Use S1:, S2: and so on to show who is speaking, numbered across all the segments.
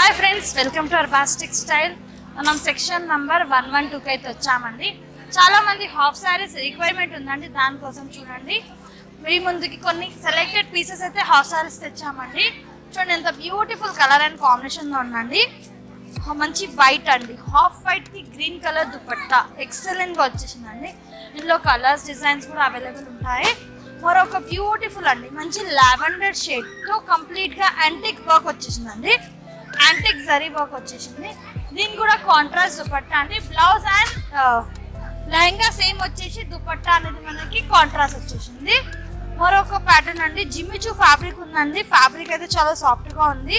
S1: Hi friends, welcome to అర్బాస్టిక్ style. మనం section number 112కి అయితే వచ్చామండి. చాలా మంది హాఫ్ సారీస్ రిక్వైర్మెంట్ ఉందండి, దానికోసం చూడండి మీ ముందుకి కొన్ని సెలెక్టెడ్ పీసెస్ అయితే హాఫ్ సారీస్ తెచ్చామండి. చూడండి ఎంత బ్యూటిఫుల్ కలర్ అండ్ కాంబినేషన్లో ఉందండి. మంచి వైట్ అండి, హాఫ్ వైట్ కి గ్రీన్ కలర్ దుపట్టా ఎక్సలెంట్ గా వచ్చేసిందండి. ఇందులో కలర్స్ డిజైన్స్ కూడా అవైలబుల్ ఉంటాయి. మరొక బ్యూటిఫుల్ అండి, మంచి లావెండర్ షేడ్ తో కంప్లీట్ గా యాంటిక్ వర్క్ వచ్చేసిందండి. యాంటిక్ జరీ వర్క్ వచ్చేసింది. దీని కూడా కాంట్రాస్ట్ దుపట్టా అండి. బ్లౌజ్ అండ్ లెహంగా సేమ్ వచ్చేసి దుపట్టా అనేది మనకి కాంట్రాస్ట్ వచ్చేసింది. మరొక ప్యాటర్న్ అండి, జిమ్మిచూ ఫ్యాబ్రిక్ ఉందండి. ఫ్యాబ్రిక్ అయితే చాలా సాఫ్ట్ గా ఉంది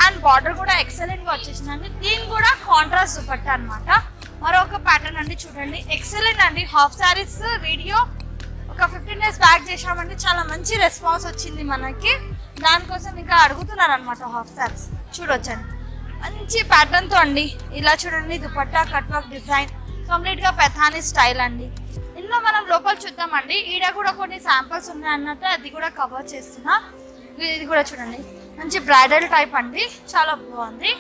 S1: అండ్ బార్డర్ కూడా ఎక్సలెంట్ గా వచ్చేసిందండి. దీని కూడా కాంట్రాస్ట్ దుపట్టా అనమాట. మరొక ప్యాటర్న్ అండి, చూడండి ఎక్సలెంట్ అండి. హాఫ్ సారీస్ వీడియో ఒక 15 days బ్యాక్ చేసామండి, చాలా మంచి రెస్పాన్స్ వచ్చింది మనకి. దానికోసం ఇంకా అడుగుతున్నారు అనమాట హాఫ్ సారీస్. చూడొచ్చండి మంచి ప్యాటర్న్ తో అండి. ఇలా చూడండి dupatta cut work design complete గా పెథానీ స్టైల్ అండి. ఇందులో మనం లోపల చూద్దామండి. ఈడ కూడా కొన్ని శాంపిల్స్ ఉన్నాయన్నట్టు అది కూడా కవర్ చేస్తున్నా. ఇది కూడా చూడండి మంచి బ్రైడల్ టైప్ అండి, చాలా బాగుంది,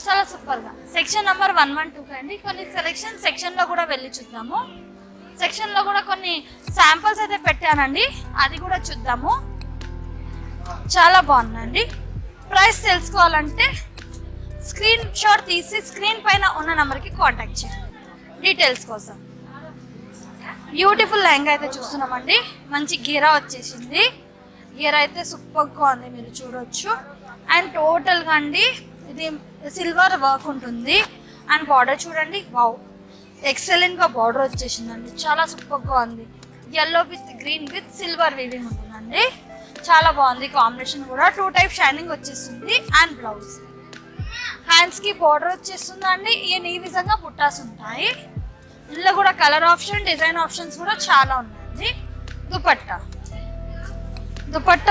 S1: చాలా సూపర్ గా. సెక్షన్ నెంబర్ 112 అండి. కొన్ని సెలెక్షన్ సెక్షన్ లో కూడా వెళ్ళి చూద్దాము. సెక్షన్ లో కూడా కొన్ని శాంపిల్స్ అయితే పెట్టానండి, అది కూడా చూద్దాము. చాలా బాగుందండి. ప్రైస్ తెలుసుకోవాలంటే స్క్రీన్ షాట్ తీసి స్క్రీన్ పైన ఉన్న నెంబర్కి కాంటాక్ట్ చేయండి డీటెయిల్స్ కోసం. బ్యూటిఫుల్ లెహంగా అయితే చూస్తున్నామండి. మంచి గీరా వచ్చేసింది. గీరా అయితే సూపర్గా ఉంది, మీరు చూడొచ్చు. అండ్ టోటల్గా అండి ఇది సిల్వర్ వర్క్ ఉంటుంది. అండ్ బార్డర్ చూడండి, వావ్ ఎక్సలెంట్గా బార్డర్ వచ్చేసిందండి, చాలా సూపర్గా ఉంది. Yellow with green with silver weaving ఉంటుందండి, చాలా బాగుంది. కాంబినేషన్ కూడా 2 type షైనింగ్ వచ్చేస్తుంది. అండ్ బ్లౌజ్ హ్యాండ్స్ కి బార్డర్ వచ్చేస్తుందండి. ఈ విధంగా బుట్టాస్ ఉంటాయి. ఇందులో కూడా కలర్ ఆప్షన్ డిజైన్ ఆప్షన్స్ కూడా చాలా ఉన్నాయండి. దుపట్టా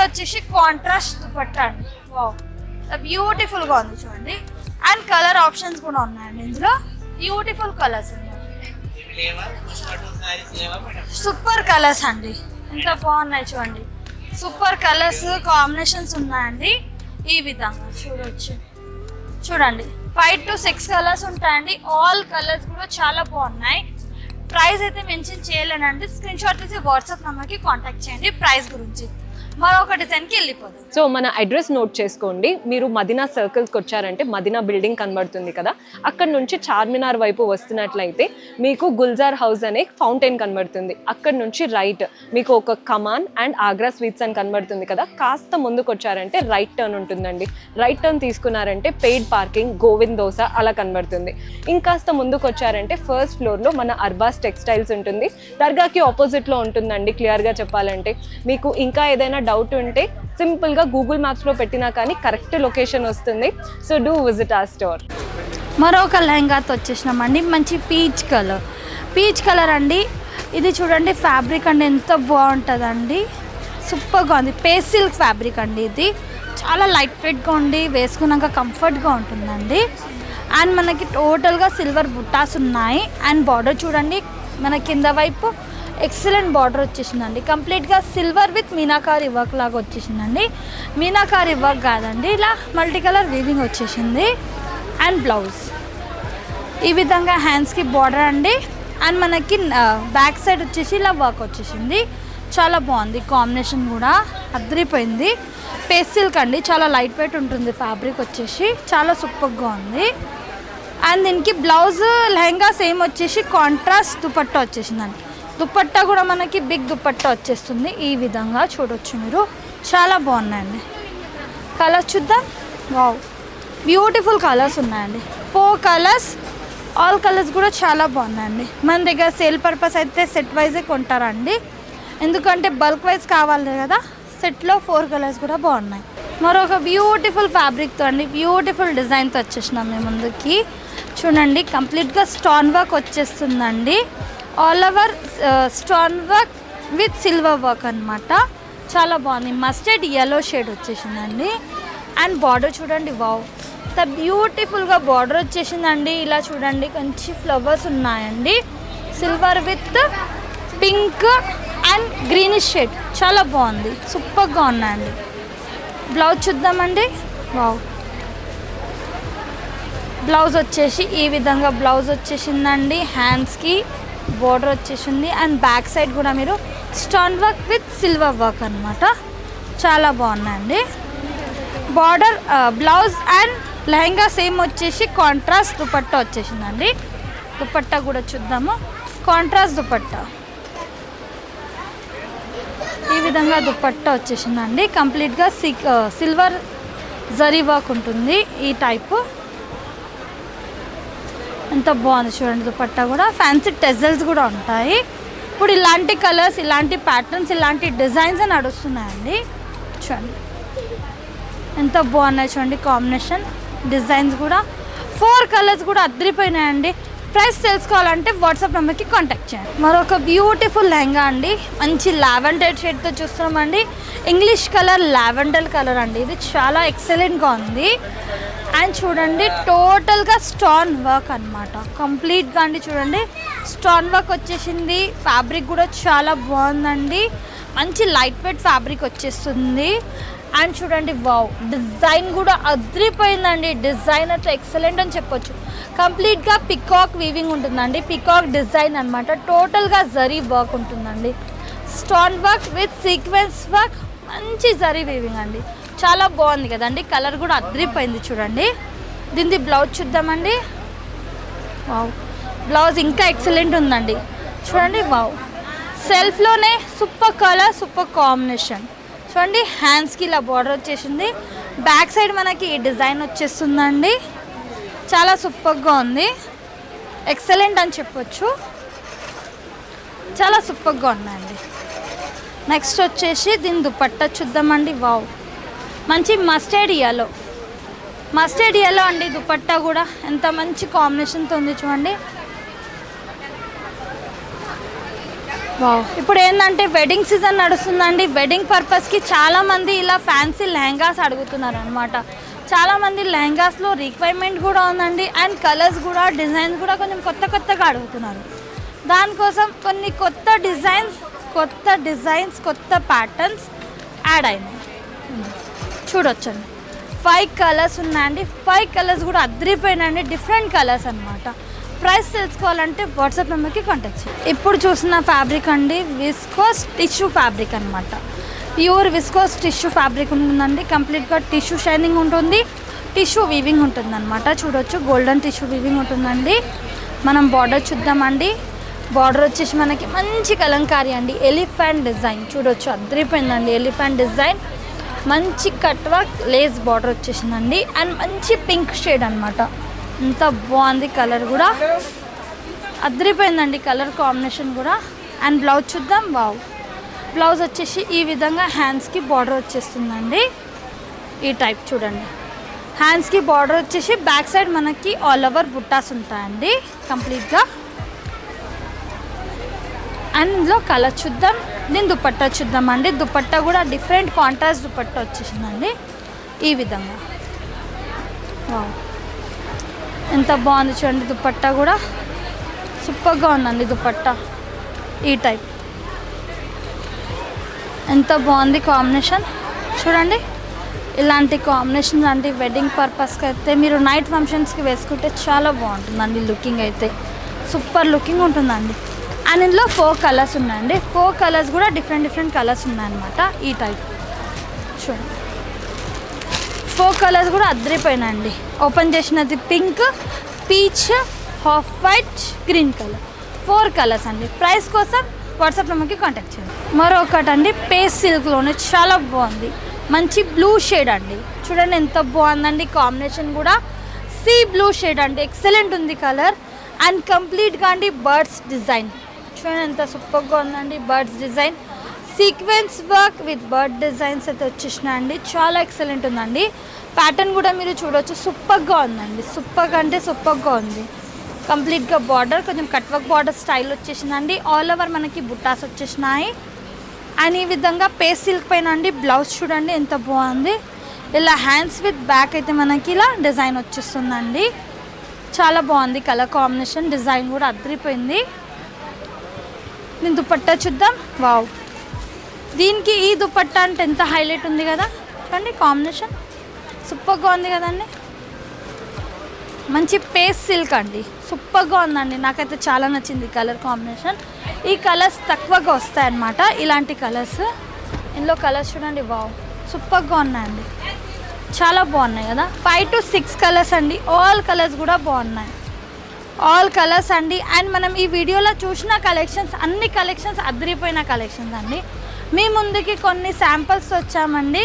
S1: వచ్చేసి కాంట్రాస్ట్ దుపట్టా అండి. వావ్ బ్యూటిఫుల్ గా ఉంది చూడండి. అండ్ కలర్ ఆప్షన్స్ కూడా ఉన్నాయండి. ఇందులో బ్యూటిఫుల్ కలర్స్ ఉన్నాయి, సూపర్ కలర్స్ అండి, ఎంత బాగున్నాయి చూడండి. సూపర్ కలర్స్ కాంబినేషన్స్ ఉన్నాయండి. ఈ విధంగా చూడొచ్చు. చూడండి 5 to 6 కలర్స్ ఉంటాయండి. ఆల్ కలర్స్ కూడా చాలా బాగున్నాయి. ప్రైస్ అయితే మెన్షన్ చేయలేనండి, స్క్రీన్ షాట్ తీసి వాట్సాప్ నెంబర్కి కాంటాక్ట్ చేయండి ప్రైస్ గురించి. మరొక డిజైన్కి వెళ్ళిపోతుంది.
S2: సో మన అడ్రస్ నోట్ చేసుకోండి. మీరు మదీనా సర్కిల్స్కి వచ్చారంటే మదీనా బిల్డింగ్ కనబడుతుంది కదా, అక్కడ నుంచి చార్మినార్ వైపు వస్తున్నట్లయితే మీకు గుల్జార్ హౌస్ అనే ఫౌంటైన్ కనబడుతుంది. అక్కడ నుంచి రైట్ మీకు ఒక కమాన్ అండ్ ఆగ్రా స్వీట్స్ అని కనబడుతుంది కదా, కాస్త ముందుకు వచ్చారంటే రైట్ టర్న్ ఉంటుందండి. రైట్ టర్న్ తీసుకున్నారంటే పెయిడ్ పార్కింగ్, గోవింద్ దోస అలా కనబడుతుంది. ఇంకాస్త ముందుకు వచ్చారంటే ఫస్ట్ ఫ్లోర్లో మన అర్బాస్ టెక్స్టైల్స్ ఉంటుంది. దర్గాకి ఆపోజిట్లో ఉంటుందండి. క్లియర్గా చెప్పాలంటే మీకు ఇంకా ఏదైనా డౌట్ ఉంటే సింపుల్గా గూగుల్ మ్యాప్స్లో పెట్టినా కానీ కరెక్ట్ లొకేషన్ వస్తుంది. So do visit are store.
S1: మరొక లెహంగాతో వచ్చేసినామండి. మంచి పీచ్ కలర్ అండి. ఇది చూడండి ఫ్యాబ్రిక్ అండి ఎంత బాగుంటుందండి, సూపర్గా ఉంది. పేస్ సిల్క్ ఫ్యాబ్రిక్ అండి. ఇది చాలా లైట్ వెయిట్గా ఉండి వేసుకున్నాక కంఫర్ట్గా ఉంటుందండి. అండ్ మనకి టోటల్గా సిల్వర్ బుట్టాస్ ఉన్నాయి. అండ్ బార్డర్ చూడండి మన కింద వైపు ఎక్సలెంట్ బార్డర్ వచ్చేసిందండి. కంప్లీట్గా సిల్వర్ విత్ మీనాకారి వర్క్ లాగా వచ్చేసిందండి. మీనాకారి వర్క్ కాదండి, ఇలా మల్టీ కలర్ వీవింగ్ వచ్చేసింది. అండ్ బ్లౌజ్ ఈ విధంగా హ్యాండ్స్కి బార్డర్ అండి. అండ్ మనకి బ్యాక్ సైడ్ వచ్చేసి ఇలా వర్క్ వచ్చేసింది, చాలా బాగుంది. కాంబినేషన్ కూడా అదిరిపోయింది. పేస్ సిల్క్ అండి, చాలా లైట్ వెయిట్ ఉంటుంది. ఫ్యాబ్రిక్ వచ్చేసి చాలా సూపర్గా ఉంది. అండ్ దీనికి బ్లౌజ్ లెహంగా సేమ్ వచ్చేసి కాంట్రాస్ట్ దుపట్టా వచ్చేసిందండి. దుపట్టా కూడా మనకి బిగ్ దుపట్టా వచ్చేస్తుంది. ఈ విధంగా చూడొచ్చు మీరు, చాలా బాగున్నాయండి. కలర్స్ చూద్దాం. వావ్ బ్యూటిఫుల్ కలర్స్ ఉన్నాయండి. 4 కలర్స్, ఆల్ కలర్స్ కూడా చాలా బాగున్నాయండి. మన దగ్గర సేల్ పర్పస్ అయితే సెట్ వైజే కొంటారండి, ఎందుకంటే బల్క్ వైజ్ కావాలి కదా. సెట్లో 4 కలర్స్ కూడా బాగున్నాయి. మరొక బ్యూటిఫుల్ ఫ్యాబ్రిక్తో అండి, బ్యూటిఫుల్ డిజైన్తో వచ్చేసినాం మేము ముందుకి. చూడండి కంప్లీట్గా స్టోన్ వర్క్ వచ్చేస్తుందండి. All over stone work with silver work అనమాట, చాలా బాగుంది. మస్టర్డ్ yellow షేడ్ వచ్చేసిందండి. అండ్ బార్డర్ చూడండి, వావ్ ఎంత బ్యూటిఫుల్గా బార్డర్ వచ్చేసిందండి. ఇలా చూడండి మంచి ఫ్లవర్స్ ఉన్నాయండి. Silver with pink and greenish shade, చాలా బాగుంది, సూపర్గా ఉన్నాయండి. బ్లౌజ్ చూద్దామండి. వావ్ బ్లౌజ్ వచ్చేసి ఈ విధంగా బ్లౌజ్ వచ్చేసిందండి. హ్యాండ్స్కి బోర్డర్ వచ్చేసింది అండ్ బ్యాక్ సైడ్ కూడా మీరు stone work with silver work అనమాట. చాలా బాగున్నాయండి. Border blouse and lehenga same వచ్చేసి కాంట్రాస్ట్ దుపట్టా వచ్చేసిందండి. దుపట్టా కూడా చూద్దాము. కాంట్రాస్ట్ దుపట్టా ఈ విధంగా దుపట్టా వచ్చేసిందండి. కంప్లీట్గా సిల్వర్ జరీ వర్క్ ఉంటుంది. ఈ టైపు ఎంత బాగుంది చూడండి. దుపట్టా కూడా ఫ్యాన్సీ టెజల్స్ కూడా ఉంటాయి. ఇప్పుడు ఇలాంటి కలర్స్, ఇలాంటి ప్యాటర్న్స్, ఇలాంటి డిజైన్స్ నడుస్తున్నాయండి. చూడండి ఎంత బాగున్నాయి చూడండి. కాంబినేషన్ డిజైన్స్ కూడా 4 కలర్స్ కూడా అద్దరిపోయినాయండి. ప్రైస్ తెలుసుకోవాలంటే వాట్సాప్ నెంబర్కి కాంటాక్ట్ చేయండి. మరొక బ్యూటిఫుల్ లెహంగా అండి. మంచి లావెండర్ షేడ్తో చూస్తున్నామండి. ఇంగ్లీష్ కలర్ లావెండర్ కలర్ అండి. ఇది చాలా ఎక్సలెంట్గా ఉంది. అండ్ చూడండి టోటల్గా స్టోన్ వర్క్ అనమాట. కంప్లీట్గా అండి చూడండి స్టోన్ వర్క్ వచ్చేసింది. ఫ్యాబ్రిక్ కూడా చాలా బాగుందండి. మంచి లైట్ వెయిట్ ఫ్యాబ్రిక్ వచ్చేస్తుంది. అండ్ చూడండి వావ్, డిజైన్ కూడా అదిరిపోయిందండి. డిజైన్ అయితే ఎక్సలెంట్ అని చెప్పొచ్చు. కంప్లీట్గా పికాక్ వీవింగ్ ఉంటుందండి. పికాక్ డిజైన్ అనమాట. టోటల్గా జరీ వర్క్ ఉంటుందండి. Stone work with sequence work, మంచి జరీ వీవింగ్ అండి. చాలా బాగుంది కదండి. కలర్ కూడా అదిరిపోయింది చూడండి. దీనికి బ్లౌజ్ చూద్దామండి. వావ్, బ్లౌజ్ ఇంకా ఎక్సలెంట్ ఉందండి చూడండి. వావ్, సెల్ఫ్లోనే సూపర్ కలర్, సూపర్ కాంబినేషన్ చూడండి. హ్యాండ్స్కి ఇలా బార్డర్ వచ్చేసింది. బ్యాక్ సైడ్ మనకి ఈ డిజైన్ వచ్చేస్తుందండి. చాలా సూపర్గా ఉంది. ఎక్సలెంట్ అని చెప్పొచ్చు. చాలా సూపర్గా ఉన్నాయండి. నెక్స్ట్ వచ్చేసి దీని దుపట్టా చూద్దామండి. వావ్, మంచి మస్టర్డ్ ఎల్లో అండి. దుపట్టా కూడా ఎంత మంచి కాంబినేషన్తో ఉంది చూడండి. వావ్, ఇప్పుడు ఏంటంటే వెడ్డింగ్ సీజన్ నడుస్తుందండి. వెడ్డింగ్ పర్పస్కి చాలామంది ఇలా ఫ్యాన్సీ లెహంగాస్ అడుగుతున్నారు అనమాట. చాలామంది లెహంగాస్లో రిక్వైర్మెంట్ కూడా ఉందండి. అండ్ కలర్స్ కూడా, డిజైన్స్ కూడా కొంచెం కొత్తగా అడుగుతున్నారు. దానికోసం కొన్ని కొత్త డిజైన్స్, కొత్త ప్యాటర్న్స్ యాడ్ అయినాయి. చూడొచ్చండి 5 కలర్స్ ఉన్నాయండి. 5 కలర్స్ కూడా అద్దరిపోయినాయండి. డిఫరెంట్ కలర్స్ అనమాట. ప్రైస్ తెలుసుకోవాలంటే వాట్సాప్ నెంబర్కి కాంటాక్ట్ చేయండి. ఇప్పుడు చూసిన ఫ్యాబ్రిక్ అండి విస్కోస్ టిష్యూ ఫ్యాబ్రిక్ అనమాట. ప్యూర్ విస్కోస్ టిష్యూ ఫ్యాబ్రిక్ ఉంటుందండి. కంప్లీట్గా టిష్యూ షైనింగ్ ఉంటుంది. టిష్యూ వీవింగ్ ఉంటుంది అనమాట. చూడొచ్చు గోల్డెన్ టిష్యూ వీవింగ్ ఉంటుందండి. మనం బార్డర్ చూద్దామండి. బార్డర్ వచ్చేసి మనకి మంచి కలంకారీ అండి. ఎలిఫెంట్ డిజైన్ చూడొచ్చు అద్దరిపోయిందండి. ఎలిఫెంట్ డిజైన్, మంచి కట్ వర్క్ లేస్ బార్డర్ వచ్చేసిందండి. అండ్ మంచి పింక్ షేడ్ అనమాట. ఎంత బాగుంది. కలర్ కూడా అద్దరిపోయిందండి. కలర్ కాంబినేషన్ కూడా. అండ్ బ్లౌజ్ చూద్దాం. వావ్, బ్లౌజ్ వచ్చేసి ఈ విధంగా హ్యాండ్స్కి బార్డర్ వచ్చేస్తుందండి. ఈ టైప్ చూడండి. హ్యాండ్స్కి బార్డర్ వచ్చేసి బ్యాక్ సైడ్ మనకి ఆల్ ఓవర్ బుట్టాస్ ఉంటాయండి కంప్లీట్గా. అండ్ ఇందులో కలర్ చూద్దాం. దీని దుపట్టా చూద్దామండి. దుపట్టా కూడా డిఫరెంట్ కాంట్రాస్ట్ దుపట్టా వచ్చేసిందండి ఈ విధంగా. వావ్, ఎంత బాగుంది చూడండి. దుపట్టా కూడా సూపర్గా ఉందండి. దుపట్టా ఈ టైప్ ఎంత బాగుంది కాంబినేషన్ చూడండి. ఇలాంటి కాంబినేషన్ లాంటి వెడ్డింగ్ పర్పస్కి అయితే మీరు నైట్ ఫంక్షన్స్కి వేసుకుంటే చాలా బాగుంటుందండి. లుకింగ్ అయితే సూపర్ లుకింగ్ ఉంటుందండి. అండ్ ఇందులో 4 కలర్స్ ఉన్నాయండి. 4 కలర్స్ కూడా డిఫరెంట్ కలర్స్ ఉన్నాయన్నమాట. ఈ టైప్ చూడండి. 4 కలర్స్ కూడా అద్దరిపోయినాయండి. ఓపెన్ చేసినది pink, peach, half white, green colour. 4 colours అండి. ప్రైస్ కోసం వాట్సాప్ నెంబర్కి కాంటాక్ట్ చేయండి. మరొకటి అండి పేస్ సిల్క్లోనే చాలా బాగుంది. మంచి బ్లూ షేడ్ అండి. చూడండి ఎంత బాగుందండి. కాంబినేషన్ కూడా సీ బ్లూ షేడ్ అండి. ఎక్సలెంట్ ఉంది కలర్. అండ్ కంప్లీట్గా అండి బర్డ్స్ డిజైన్ చూడండి ఎంత సూపర్గా ఉందండి. Birds design, sequence work with bird designs అయితే వచ్చేసినాయండి. చాలా ఎక్సలెంట్ ఉందండి. ప్యాటర్న్ కూడా మీరు చూడవచ్చు. సూపర్గా ఉందండి. సూపర్గా అంటే సూపర్గా ఉంది. కంప్లీట్గా బార్డర్ కొంచెం కట్ వర్క్ బార్డర్ స్టైల్ వచ్చేసిందండి. ఆల్ ఓవర్ మనకి బుట్టాస్ వచ్చేసినాయి. అండ్ ఈ విధంగా పేస్ సిల్క్ పైన అండి బ్లౌజ్ చూడండి ఎంత బాగుంది. ఇలా హ్యాండ్స్ విత్ బ్యాక్ అయితే మనకి ఇలా డిజైన్ వచ్చేస్తుందండి. చాలా బాగుంది కలర్ కాంబినేషన్. డిజైన్ కూడా అద్దరిపోయింది. నేను దుపట్టా చూద్దాం. వావ్, దీనికి ఈ దుపట్టా అంటే ఎంత హైలైట్ ఉంది కదా చూడండి. కాంబినేషన్ సూపర్గా ఉంది కదండి. మంచి పేస్ సిల్క్ అండి, సూపర్గా ఉందండి. నాకైతే చాలా నచ్చింది కలర్ కాంబినేషన్. ఈ కలర్స్ తక్కువగా వస్తాయి అన్నమాట, ఇలాంటి కలర్స్. ఇందులో కలర్స్ చూడండి, వావ్ సూపర్గా ఉన్నాయండి, చాలా బాగున్నాయి కదా. 5 to 6 కలర్స్ అండి, ఆల్ కలర్స్ కూడా బాగున్నాయి, ఆల్ కలర్స్ అండి. అండ్ మనం ఈ వీడియోలో చూసిన కలెక్షన్స్ అన్ని కలెక్షన్స్ అదిరిపోయిన కలెక్షన్స్ అండి. మీ ముందుకి కొన్ని శాంపిల్స్ వచ్చామండి,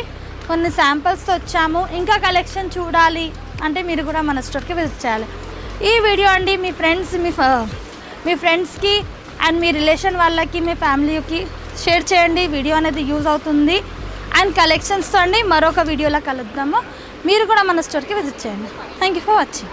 S1: కొన్ని శాంపిల్స్తో వచ్చాము. ఇంకా కలెక్షన్ చూడాలి అంటే మీరు కూడా మన స్టోర్కి విజిట్ చేయాలి. ఈ వీడియో అండి మీ ఫ్రెండ్స్కి అండ్ మీ రిలేషన్ వాళ్ళకి, మీ ఫ్యామిలీకి షేర్ చేయండి. వీడియో అనేది యూజ్ అవుతుంది. అండ్ కలెక్షన్స్తో అండి మరొక వీడియోలో కలుద్దాము. మీరు కూడా మన స్టోర్కి విజిట్ చేయండి. Thank you for watching.